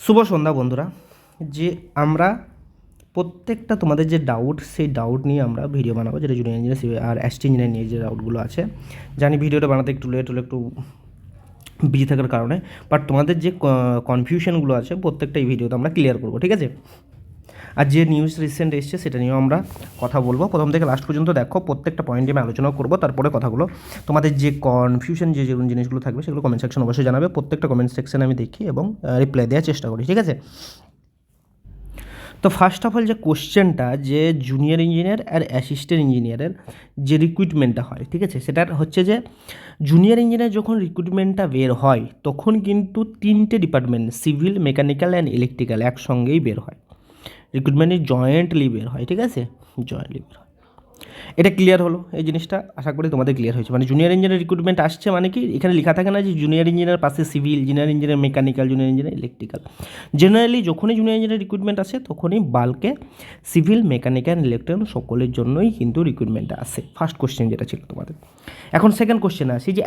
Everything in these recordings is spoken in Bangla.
শুভ সন্ধ্যা বন্ধুরা। যে আমরা প্রত্যেকটা তোমাদের যে ডাউট, সেই ডাউট নিয়ে আমরা ভিডিও বানাবো, যেটা জুনিয়র ইঞ্জিনিয়ার আর এসটি ইঞ্জিনিয়ার নিয়ে যে ডাউটগুলো আছে। জানি ভিডিওটা বানাতে একটু লেট হলো, একটু বিজি থাকার কারণে, বাট তোমাদের যে কনফিউশনগুলো আছে প্রত্যেকটা এই ভিডিওতে আমরা ক্লিয়ার করবো, ঠিক আছে? আর যে নিউজ রিসেন্ট এসছে সেটা নিয়েও আমরা কথা বলবো। প্রথম থেকে লাস্ট পর্যন্ত দেখো, প্রত্যেকটা পয়েন্টে আমি আলোচনা করবো, তারপরে কথাগুলো তোমাদের যে কনফিউশন যে জিনিসগুলো থাকবে সেগুলো কমেন্ট সেকশন অবশ্যই জানাবে। প্রত্যেকটা কমেন্ট সেকশনে আমি দেখি এবং রিপ্লাই দেওয়ার চেষ্টা করি, ঠিক আছে? তো ফার্স্ট অফ অল যে কোশ্চেনটা, যে জুনিয়র ইঞ্জিনিয়ার আর অ্যাসিস্ট্যান্ট ইঞ্জিনিয়ারের যে রিক্রুটমেন্টটা হয়, ঠিক আছে, সেটার হচ্ছে যে জুনিয়র ইঞ্জিনিয়ার যখন রিক্রুটমেন্টটা বের হয় তখন কিন্তু তিনটে department, civil, mechanical and electrical, একসঙ্গেই বের হয়। রিক্রুটমেন্টে জয়েন্টলি বের হয়, ঠিক আছে, জয়েন্টলি বের হয়। এটা ক্লিয়ার হলো, এই জিনিসটা আশা করি তোমাদের ক্লিয়ার হয়েছে। মানে জুনিয়র ইঞ্জিনিয়ার রিক্রুটমেন্ট আসছে মানে কি, এখানে লেখা থাকে না যে জুনিয়র ইঞ্জিনিয়ার পাশে civil, junior engineer mechanical, junior engineer electrical. Generally যখনই জুনিয়র ইঞ্জিনিয়ার রিক্রুটমেন্ট আসে তখনই বাল্কে সিভিল, মেকানিক্যাল, ইলেকট্রিক্যাল সকলের জন্যই কিন্তু রিক্রুটমেন্টটা আসে। ফার্স্ট কোশ্চেন যেটা ছিল তোমাদের। এখন সেকেন্ড কোশ্চেন আসে যে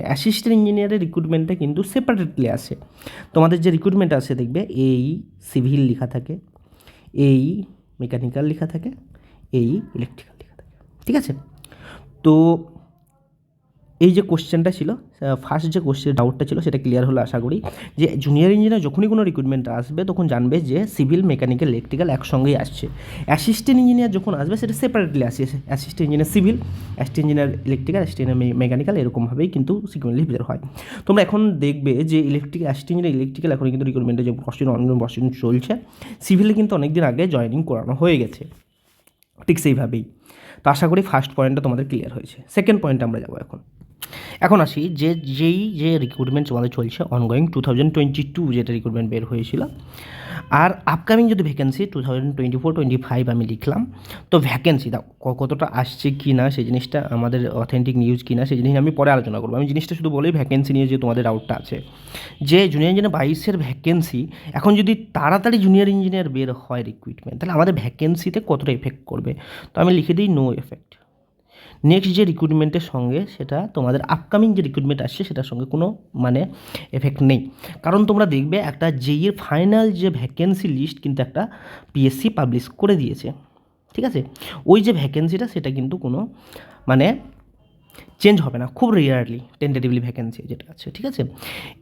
অ্যাসিস্ট্যান্ট ইঞ্জিনিয়ারের রিক্রুটমেন্টটা কিন্তু সেপারেটলি আসে। তোমাদের যে রিক্রুটমেন্ট আসে দেখবে এই সিভিল লেখা থাকে, এই মেকানিক্যাল লেখা থাকে, এই ইলেকট্রিক্যাল, ঠিক আছে? তো এই যে কোশ্চেনটা ছিল, ফার্স্ট যে কোশ্চেন ডাউটটা ছিল সেটা ক্লিয়ার হলো আশা করি। যে জুনিয়র ইঞ্জিনিয়ার যখনই কোনো রিক্রুটমেন্ট আসবে তখন জানবে যে সিভিল, মেকানিক্যাল, ইলেকট্রিক্যাল একসঙ্গেই আসছে। অ্যাসিস্ট্যান্ট ইঞ্জিনিয়ার যখন আসবে সেটা সেপারেটলি আসে। Assistant engineer civil, assistant engineer electrical, assistant mechanical, এরকমভাবেই কিন্তু সিকুয়েন্সলি বের হয়। তোমরা এখন দেখবে যে অ্যাসিস্ট্যান্ট ইঞ্জিনিয়ার ইলেকট্রিক্যাল এখন কিন্তু রিক্রুটমেন্টে যে প্রসেস চলছে, সিভিলে কিন্তু অনেকদিন আগে জয়েনিং করানো হয়ে গেছে, ঠিক সেইভাবেই। তো আশা করি ফার্স্ট পয়েন্টটা তোমাদের ক্লিয়ার হয়েছে। সেকেন্ড পয়েন্টে আমরা যাবো এখন আসি যে রিক্রুটমেন্ট আমাদের চলছে অনগোয়িং 2022 যেটা রিক্রুটমেন্ট বের হয়েছিল, আর আপকামিং যদি ভ্যাকেন্সি 2024-25 আমি লিখলাম। তো ভ্যাকেন্সি দাও কতটা আসছে কি না সেই জিনিসটা আমাদের অথেন্টিক নিউজ কি না সেই জিনিস আমি পরে আলোচনা করবো। আমি জিনিসটা শুধু বলি ভ্যাকেন্সি নিয়ে যে তোমাদের ডাউটটা আছে, যে জুনিয়র ইঞ্জিনিয়ার 22-এর ভ্যাকেন্সি এখন যদি তাড়াতাড়ি জুনিয়র ইঞ্জিনিয়ার বের হয় রিক্রুটমেন্ট, তাহলে আমাদের ভ্যাকেন্সিতে কতটা এফেক্ট করবে। তো আমি লিখে দিই নো এফেক্ট। নেক্সট যে রিক্রুটমেন্টের সঙ্গে সেটা তোমাদের আপকামিং যে রিক্রুটমেন্ট আসছে সেটার সঙ্গে কোনো মানে এফেক্ট নেই। কারণ তোমরা দেখবে একটা জেইয়ের ফাইনাল যে ভ্যাকেন্সি লিস্ট কিন্তু একটা পিএসসি পাবলিশ করে দিয়েছে, ঠিক আছে? ওই যে ভ্যাকেন্সিটা সেটা কিন্তু কোনো মানে চেঞ্জ হবে না, খুব রেয়ারলি টেন্টেটিভলি ভ্যাকেন্সি যেটা আছে, ঠিক আছে?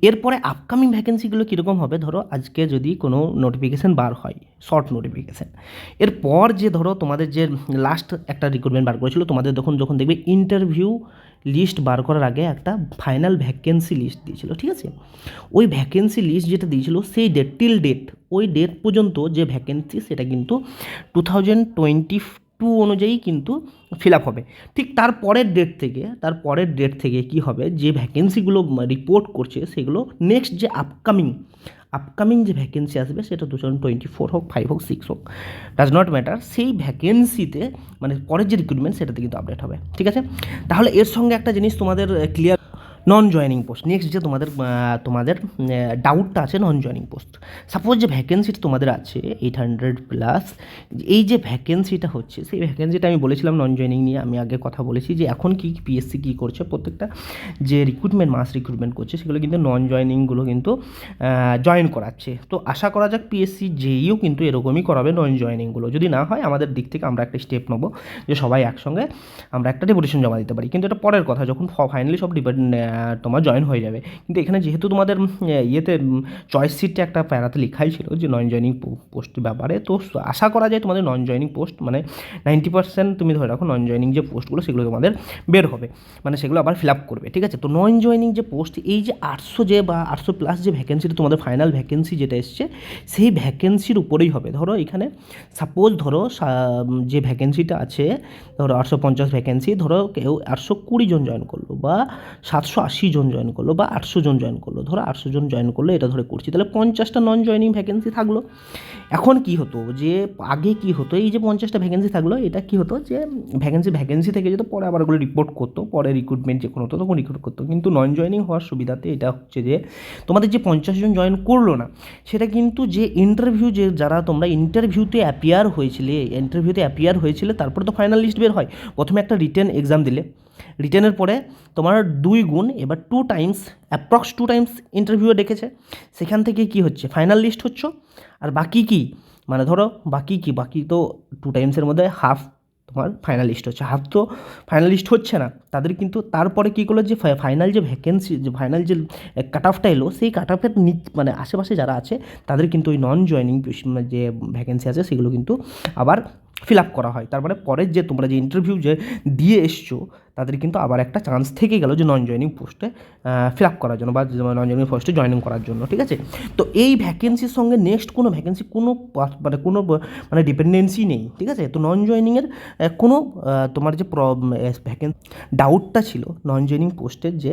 এরপরে আপকামিং ভ্যাকেন্সিগুলো কীরকম হবে, ধরো আজকে যদি কোনো নোটিফিকেশান বার হয়, শর্ট নোটিফিকেশান, এরপর যে ধরো তোমাদের যে লাস্ট একটা রিক্রুটমেন্ট বার করেছিল তোমাদের, যখন দেখবে ইন্টারভিউ লিস্ট বার করার আগে একটা ফাইনাল ভ্যাকেন্সি লিস্ট দিয়েছিল, ঠিক আছে? ওই ভ্যাকেন্সি লিস্ট যেটা দিয়েছিল সেই ডেট টিল ডেট, ওই ডেট পর্যন্ত যে ভ্যাকেন্সি সেটা কিন্তু 2022 অনুযায়ী কিন্তু ফিল আপ হবে। ঠিক তারপরের ডেট থেকে কী হবে, যে ভ্যাকেন্সিগুলো রিপোর্ট করছে সেগুলো নেক্সট যে আপকামিং যে ভ্যাকেন্সি আসবে সেটা 2024 হোক, 5 হোক, 6 হোক, ডাজ নট ম্যাটার, সেই ভ্যাকেন্সিতে মানে পরের যে রিক্রুটমেন্ট সেটাতে কিন্তু আপডেট হবে, ঠিক আছে? তাহলে এর সঙ্গে একটা জিনিস তোমাদের ক্লিয়ার, নন জয়েনিং পোস্ট। নেক্সট যে তোমাদের ডাউটটা আছে নন জয়েনিং পোস্ট। সাপোজ যে ভ্যাকেন্সিটা তোমাদের আছে 800+, এই যে ভ্যাকেন্সিটা হচ্ছে সেই ভ্যাকেন্সিটা আমি বলেছিলাম নন জয়েনিং নিয়ে আমি আগে কথা বলেছি যে এখন কি পিএসসি কী করছে, প্রত্যেকটা যে মাস রিক্রুটমেন্ট করছে সেগুলো কিন্তু নন জয়েনিংগুলো কিন্তু জয়েন করাচ্ছে। তো আশা করা যাক পিএসসি জেইও কিন্তু এরকমই করাবে নন জয়েনিংগুলো। যদি না হয় আমাদের দিক থেকে আমরা একটা স্টেপ নেবো যে সবাই একসঙ্গে আমরা একটা ডেপুটেশন জমা দিতে পারি, কিন্তু এটা পরের কথা যখন ফাইনালি সব তোমার জয়েন হয়ে যাবে। কিন্তু এখানে যেহেতু তোমাদের চয়েস সিটটা একটা প্যারাতে লেখাই ছিল যে নন জয়েনিং পোস্টের ব্যাপারে, তো আশা করা যায় তোমাদের নন জয়েনিং পোস্ট মানে 90% তুমি ধরে রাখো নন জয়েনিং যে পোস্টগুলো সেগুলো তোমাদের বের হবে, মানে সেগুলো আবার ফিল আপ করবে, ঠিক আছে? তো নন জয়েনিং যে পোস্ট, এই যে 800 বা 800+ যে ভ্যাকেন্সিটা তোমাদের ফাইনাল ভ্যাকেন্সি যেটা এসছে সেই ভ্যাকেন্সির উপরেই হবে। ধরো এখানে সাপোজ ধরো যে ভ্যাকেন্সিটা আছে, ধরো 850 ভ্যাকেন্সি, ধরো কেউ 820 জন জয়েন করলো বা 780 জন জয়েন করলো বা 800 জন জয়েন করলো, ধরো 800 জন জয়েন করলো, এটা ধরে করছি, তাহলে 50টা নন জয়েনিং ভ্যাকেন্সি থাকলো। এখন কি হতো যে আগে কি হতো, এই যে 50টা ভ্যাকেন্সি থাকলো, এটা কি হতো যে ভ্যাকেন্সি থেকে যেত, পরে আবার ওগুলো রিপোর্ট করতো, পরে রিক্রুটমেন্ট যখন হতো তখন রিক্রুট করতো। কিন্তু নন জয়েনিং হওয়ার সুবিধাতে এটা হচ্ছে যে তোমাদের যে 50 জন জয়েন করলো না সেটা কিন্তু যে যারা তোমরা ইন্টারভিউতে অ্যাপিয়ার হয়েছিলে তারপরে তো ফাইনাল লিস্ট বের হয়। প্রথমে একটা রিটেন এক্সাম দিলে, রিটেনের পরে তোমার 2 গুণ, এবার 2 টাইমস, অ্যাপ্রক্স 2 টাইমস ইন্টারভিউয়ে ডেকেছে, সেখান থেকে কি হচ্ছে, ফাইনাল লিস্ট হচ্ছ। আর বাকি কি, মানে ধরো বাকি কি, বাকি তো 2 টাইমসের মধ্যে হাফ তোমার ফাইনালিস্ট হচ্ছে, হাফ তো ফাইনালিস্ট হচ্ছে না, তাদের কিন্তু তারপরে কী করলো, যে ফাইনাল যে ভ্যাকেন্সি, যে ফাইনাল যে কাট অফটা এলো, সেই কাট অফের মানে আশেপাশে যারা আছে তাদের কিন্তু ওই নন জয়নিং যে ভ্যাকেন্সি আছে সেগুলো কিন্তু আবার ফিল আপ করা হয়। তারপরে পরের যে তোমরা যে ইন্টারভিউ যে দিয়ে এসছো তাদের কিন্তু আবার একটা চান্স থেকে গেল যে নন জয়নিং পোস্টে ফিল আপ করার জন্য, বা নন জয়নিং পোস্টে জয়নিং করার জন্য, ঠিক আছে। তো এই ভ্যাকেন্সির সঙ্গে নেক্সট কোনো ভ্যাকেন্সি কোনো মানে ডিপেন্ডেন্সি নেই, ঠিক আছে। তো নন জয়নিংয়ের কোনো তোমার যে ভ্যাকেন্সি ডাউটটা ছিল নন জয়নিং পোস্টের যে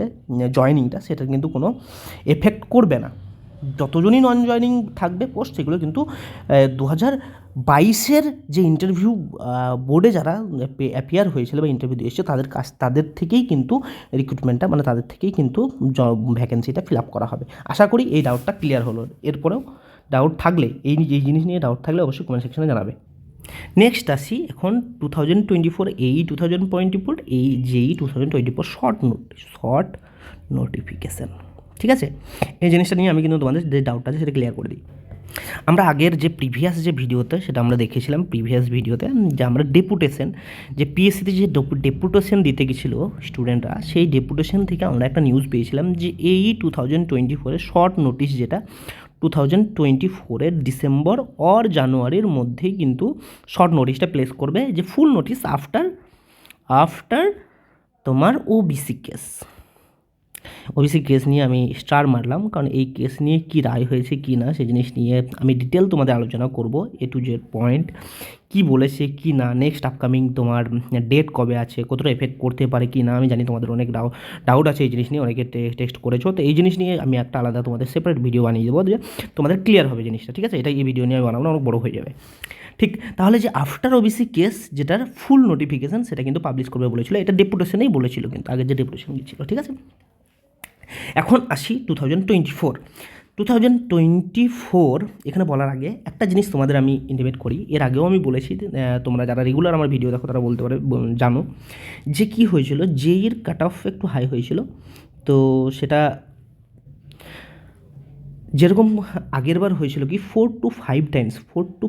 জয়নিংটা, সেটা কিন্তু কোনো এফেক্ট করবে না। যতজনই নন জয়নিং থাকবে পোস্ট, সেগুলো কিন্তু 2022-এর যে ইন্টারভিউ বোর্ডে যারা অ্যাপিয়ার হয়েছিল বা ইন্টারভিউ দিয়ে এসেছে তাদের থেকেই কিন্তু রিক্রুটমেন্টটা, মানে তাদের থেকেই কিন্তু ভ্যাকেন্সিটা ফিল আপ করা হবে। আশা করি এই ডাউটটা ক্লিয়ার হলো। এরপরেও ডাউট থাকলে, এই জিনিস নিয়ে ডাউট থাকলে অবশ্যই কমেন্ট সেকশনে জানাবে। নেক্সট আসি এখন 2024 2024 JEE 2024 শর্ট নোটিফিকেশান, ঠিক আছে। এই জিনিসটা নিয়ে আমি কিন্তু তোমাদের যে ডাউটটা আছে সেটা ক্লিয়ার করে দিই। আমরা আগের যে প্রিভিয়াস যে ভিডিওতে সেটা আমরা দেখেছিলাম, প্রিভিয়াস ভিডিওতে যে আমরা ডেপুটেশন, যে পিএসসিতে যে ডেপুটেশন দিতে গেছিলো স্টুডেন্টরা, সেই ডেপুটেশন থেকে আমরা একটা নিউজ পেয়েছিলাম যে এই 2024 শর্ট নোটিশ, যেটা 2024 ডিসেম্বর অর জানুয়ারির মধ্যেই কিন্তু শর্ট নোটিশটা প্লেস করবে, যে ফুল নোটিশ আফটার তোমার ওবিসি কেস নিয়ে আমি স্টার মারলাম, কারণ এই কেস নিয়ে কি রায় হয়েছে কি না সেই জিনিস নিয়ে আমি ডিটেল তোমাদের আলোচনা করব, A to Z পয়েন্ট কি বলেছে কি না, নেক্সট আপকামিং তোমার ডেট কবে আছে, কতটা এফেক্ট করতে পারে কি না। আমি জানি তোমাদের অনেক ডাউট আছে এই জিনিস নিয়ে, অনেকে টেক্সট করেছো, তো এই জিনিস নিয়ে আমি একটা আলাদা তোমাদের সেপারেট ভিডিও বানিয়ে দেবো, যে তোমাদের ক্লিয়ার হবে জিনিসটা, ঠিক আছে। এটা এই ভিডিও নিয়ে আমি বানাবো, অনেক বড় হয়ে যাবে, ঠিক। তাহলে যে আফটার ওবিসি কেস, যেটার ফুল নোটিফিকেশান সেটা কিন্তু পাবলিশ করবে বলেছিল, এটা ডেপুটেশনেই বলেছিল, কিন্তু আগের যে ডেপুটেশন ছিল, ঠিক আছে। এখন আসি 2024 এখানে বলার আগে একটা জিনিস তোমাদের আমি ইন্টিমেট করি, এর আগেও আমি বলেছি, তোমরা যারা রেগুলার আমার ভিডিও দেখো তারা বলতে পারে জানো যে কি হয়েছিল, JEEর কাট অফ একটু হাই হয়েছিল। তো সেটা যেরকম আগের বার হয়েছিল কি 4 to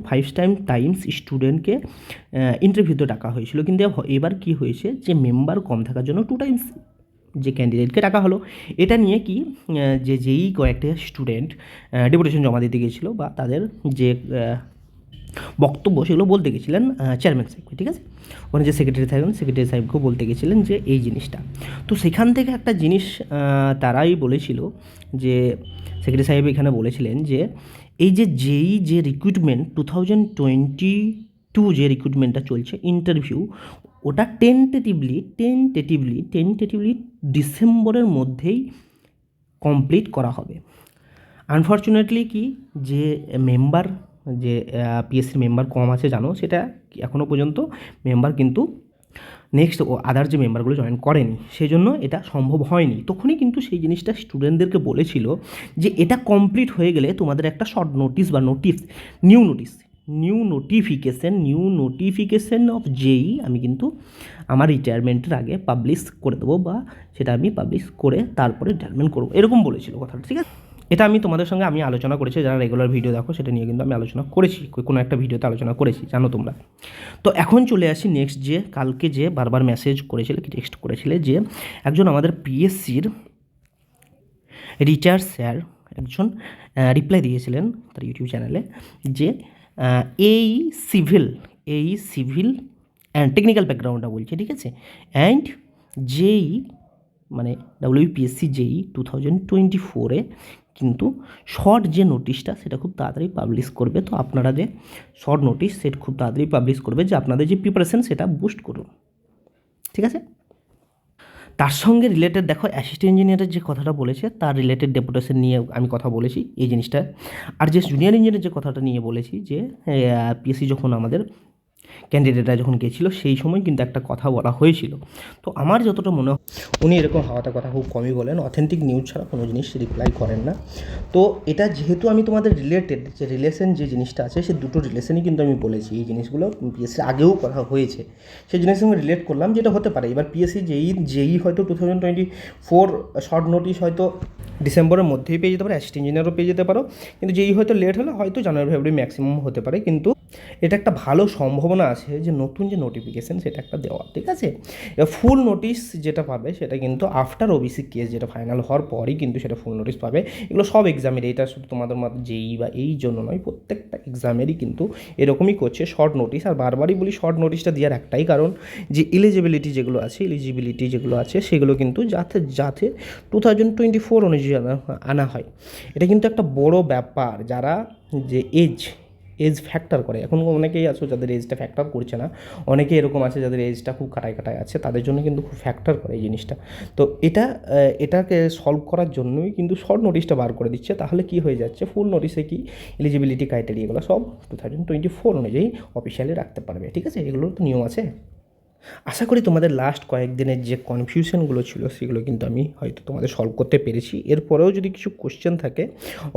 5 টাইমস স্টুডেন্টকে ইন্টারভিউতে ডাকা হয়েছিল, কিন্তু এবার কি হয়েছে যে মেম্বার কম থাকার জন্য 2 টাইমস যে ক্যান্ডিডেটকে ডাকা হলো। এটা নিয়ে কি যে যেই কয়েকটা স্টুডেন্ট ডেপুটেশন জমা দিতে গেছিলো, বা তাদের যে বক্তব্য সেগুলো বলতে গেছিলেন চেয়ারম্যান সাহেবকে, ঠিক আছে। ওখানে যে সেক্রেটারি সাহেবকেও বলতে গেছিলেন যে এই জিনিসটা। তো সেখান থেকে একটা জিনিস তারাই বলেছিল, যে সেক্রেটারি সাহেব এখানে বলেছিলেন যে এই যে যেই যে রিক্রুটমেন্ট 2022 যে রিক্রুটমেন্টটা চলছে ইন্টারভিউ, ওটা টেন্টেটিভলি ডিসেম্বরের মধ্যেই কমপ্লিট করা হবে। আনফর্চুনেটলি কি যে মেম্বার, যে পিএসসির মেম্বার কম আছে জানো, সেটা এখনও পর্যন্ত মেম্বার কিন্তু নেক্সট আদার যে মেম্বারগুলো জয়েন করেনি, সেই জন্য এটা সম্ভব হয়নি। তখনই কিন্তু সেই জিনিসটা স্টুডেন্টদেরকে বলেছিল যে এটা কমপ্লিট হয়ে গেলে তোমাদের একটা শর্ট নোটিশ বা নিউ নোটিফিকেশন অফ JEE আমি কিন্তু আমার রিটায়ারমেন্টের আগে পাবলিশ করে দেবো, বা সেটা আমি পাবলিশ করে তারপরে রিটায়ারমেন্ট করবো, এরকম বলেছিল কথাটা, ঠিক আছে। এটা আমি তোমাদের সঙ্গে আমি আলোচনা করেছি, যারা রেগুলার ভিডিও দেখো সেটা নিয়ে কিন্তু আমি আলোচনা করেছি, কোনো একটা ভিডিওতে আলোচনা করেছি, জানো তোমরা। তো এখন চলে আসি নেক্সট, যে কালকে যে বারবার মেসেজ করেছিলে কি টেক্সট করেছিলে, যে একজন আমাদের পিএসসির রিচার্জ স্যার একজন রিপ্লাই দিয়েছিলেন তার ইউটিউব চ্যানেলে, যে এই সিভিল অ্যান্ড টেকনিক্যাল ব্যাকগ্রাউন্ডটা বলছে, ঠিক আছে, অ্যান্ড JEE মানে WPSC JEE 2024 কিন্তু শর্ট যে নোটিশটা সেটা খুব তাড়াতাড়ি পাবলিশ করবে। তো আপনারা যে শর্ট নোটিশ সেটা খুব তাড়াতাড়ি পাবলিশ করবে, যে আপনাদের যে প্রিপারেশন সেটা বুস্ট করুন, ঠিক আছে। তার সঙ্গে রিলেটেড দেখো অ্যাসিস্ট্যান্ট ইঞ্জিনিয়ারের যে কথাটা বলেছে তার রিলেটেড ডেপুটেশন নিয়ে আমি কথা বলেছি এই জিনিসটা। আর যে জুনিয়র ইঞ্জিনিয়ারের যে কথাটা নিয়ে বলেছি, যে পিএসসি যখন আমাদের ক্যান্ডিডেটরা যখন গেছিলো সেই সময় কিন্তু একটা কথা বলা হয়েছিল। তো আমার যতটা মনে হয় উনি এরকম হাওয়াতে কথা খুব কমই বলেন, অথেন্টিক নিউজ ছাড়া কোনো জিনিস রিপ্লাই করেন না। তো এটা যেহেতু আমি তোমাদের রিলেটেড যে রিলেশন যে জিনিসটা আছে, সে দুটো রিলেশনই কিন্তু আমি বলেছি, এই জিনিসগুলো পিএসসির আগেও কথা হয়েছে, সেই জিনিসের সঙ্গে রিলেট করলাম যেটা হতে পারে। এবার পিএসসি যেই হয়তো 2024 শর্ট নোটিশ হয়তো ডিসেম্বরের মধ্যেই পেয়ে যেতে পারে, অ্যাসিস্ট্যান্ট ইঞ্জিনিয়ারও পেয়ে যেতে পারো, কিন্তু যেই হয়তো লেট হলে হয়তো জানুয়ারি ফেব্রুয়ারি ম্যাক্সিমাম হতে পারে। কিন্তু এটা একটা ভালো সম্ভাবনা আছে যে নতুন যে নোটিফিকেশান সেটা একটা দেওয়া, ঠিক আছে। এবার ফুল নোটিশ যেটা পাবে সেটা কিন্তু আফটার ওবিসি কেস যেটা ফাইনাল হওয়ার পরই কিন্তু সেটা ফুল নোটিশ পাবে। এগুলো সব এক্সামের, এটা শুধু তোমাদের মতো যেই বা এই জন্য নয়, প্রত্যেকটা এক্সামেরই কিন্তু এরকমই করছে শর্ট নোটিশ। আর বারবারই বলি শর্ট নোটিশটা দেওয়ার একটাই কারণ, যে এলিজিবিলিটি যেগুলো আছে সেগুলো কিন্তু যাতে 2024 অনুযায়ী আনা হয়। এটা কিন্তু একটা বড় ব্যাপার। যারা যে এজ ফ্যাক্টর করে, এখন অনেকেই আছে যাদের এজটা ফ্যাক্টর করছে না, অনেকে এরকম আছে যাদের এজটা খুব কাটায় আছে, তাদের জন্য কিন্তু খুব ফ্যাক্টর করে এই জিনিসটা। তো এটাকে সলভ করার জন্যই কিন্তু শর্ট নোটিশটা বার করে দিচ্ছে। তাহলে কি হয়ে যাচ্ছে, ফুল নোটিশে কি এলিজিবিলিটি ক্রাইটেরিয়াগুলো সব 2024 অনুযায়ী অফিসিয়ালি রাখতে পারবে, ঠিক আছে। এগুলোর তো নিয়ম আছে। আশা করি তোমাদের লাস্ট কয়েকদিনের যে কনফিউশনগুলো ছিল সেগুলো কিন্তু আমি হয়তো তোমাদের সলভ করতে পেরেছি। এরপরেও যদি কিছু কোশ্চেন থাকে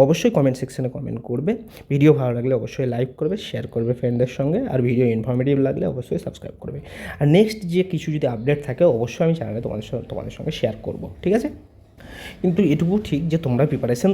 অবশ্যই কমেন্ট সেকশনে কমেন্ট করবে। ভিডিও ভালো লাগলে অবশ্যই লাইক করবে, শেয়ার করবে ফ্রেন্ডদের সঙ্গে, আর ভিডিও ইনফরমেটিভ লাগলে অবশ্যই সাবস্ক্রাইব করবে। আর নেক্সট যে কিছু যদি আপডেট থাকে অবশ্যই আমি চ্যানেলে তোমাদের সঙ্গে শেয়ার করব, ঠিক আছে। কিন্তু এটুকু ঠিক যে তোমরা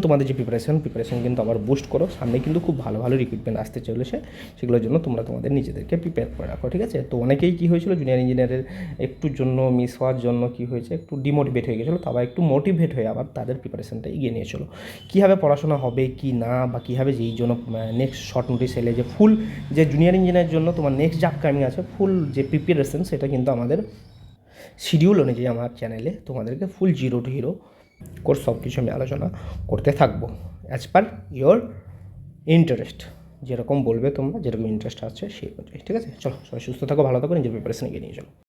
তোমাদের যে প্রিপারেশন কিন্তু আবার বুস্ট করো। সামনে কিন্তু খুব ভালো ভালো রিক্রুটমেন্ট আসতে চলেছে, সেগুলোর জন্য তোমরা তোমাদের নিজেদেরকে প্রিপেয়ার করে রাখো, ঠিক আছে। তো অনেকেই কী হয়েছিল, জুনিয়র ইঞ্জিনিয়ারের একটুর জন্য মিস হওয়ার জন্য কী হয়েছে, একটু ডিমোটিভেট হয়ে গেছিলো, তারপর একটু মোটিভেট হয়ে আবার তাদের প্রিপারেশনটা এগিয়ে নিয়েছিলো। কীভাবে পড়াশোনা হবে কি না, বা কীভাবে যেই জন্য নেক্সট শর্ট নোটিস এলে যে ফুল যে জুনিয়র ইঞ্জিনিয়ারের জন্য তোমার নেক্সট যে আপকামিং আছে ফুল যে প্রিপারেশন, সেটা কিন্তু আমাদের শিডিউল অনুযায়ী আমার চ্যানেলে তোমাদেরকে ফুল 0 to হিরো কোর্স সব কিছু আমি আলোচনা করতে থাকবো অ্যাজ পার ইয়োর ইন্টারেস্ট। যেরকম বলবে তোমরা, যেরকম ইন্টারেস্ট আছে সেই অনুযায়ী, ঠিক আছে। চলো সবাই সুস্থ থাকো, ভালো থাকো, নিজের প্রিপারেশন এগিয়ে নিয়ে চলো।